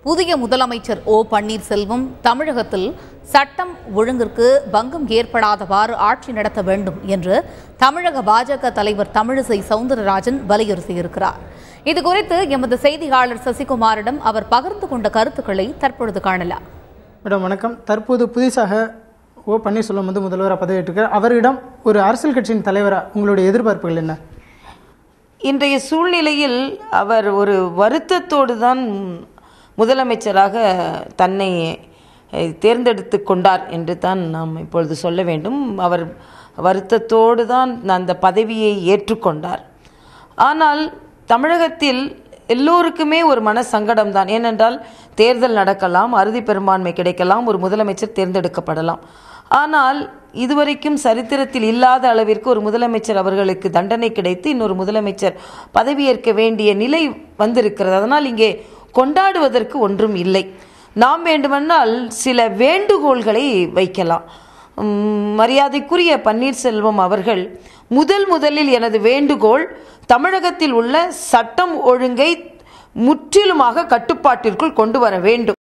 புதிய முதலமைச்சர் ஓ பன்னீர்செல்வம் தமிழகத்தில் சட்டம் ஒழுங்கிற்கு பங்கம் ஏற்படாதவாறு ஆட்சி நடத்த வேண்டும் என்று தமிழக பாஜக தலைவர் தமிழிசை சவுந்தரராஜன் வலியுறுத்தியிருக்கிறார். இதுகுறித்து எமது செய்தியாளர் சசிகுமாரிடம் அவர் பகிர்ந்து கொண்ட கருத்துக்களை தற்பொழுது காணலாம். மேடம் வணக்கம். தற்போது புதிதாக ஓ பன்னீர்செல்வம் முதல்வராக பதவியேற்றிருக்கிறார். அவரிடம் ஒரு அரசியல் கட்சியின் தலைவராக உங்களுடைய எதிர்பார்ப்புகள் என்ன? இன்றைய சூழ்நிலையில் அவர் ஒரு வருத்தத்தோடு தான் முதலமைச்சராக தன்னை தேர்ந்தெடுத்து கொண்டார் என்று தான் நாம் இப்பொழுது சொல்ல வேண்டும். அவர் வருத்தத்தோடு தான் அந்த பதவியை ஏற்றுக்கொண்டார். ஆனால் தமிழகத்தில் எல்லோருக்குமே ஒரு மன சங்கடம் தான். ஏனென்றால் தேர்தல் நடக்கலாம், அறுதி பெரும்பான்மை கிடைக்கலாம், ஒரு முதலமைச்சர் தேர்ந்தெடுக்கப்படலாம். ஆனால் இதுவரைக்கும் சரித்திரத்தில் இல்லாத அளவிற்கு ஒரு முதலமைச்சர் அவர்களுக்கு தண்டனை கிடைத்து இன்னொரு முதலமைச்சர் பதவியேற்க வேண்டிய நிலை வந்திருக்கிறது. அதனால் இங்கே கொண்டாடுவதற்கு ஒன்றும் இல்லை. நாம் வேண்டுமென்றால் சில வேண்டுகோள்களை வைக்கலாம். மரியாதைக்குரிய பன்னீர்செல்வம் அவர்கள் முதலில் எனது வேண்டுகோள், தமிழகத்தில் உள்ள சட்டம் ஒழுங்கை முற்றிலுமாக கட்டுப்பாட்டிற்குள் கொண்டு வர வேண்டும்.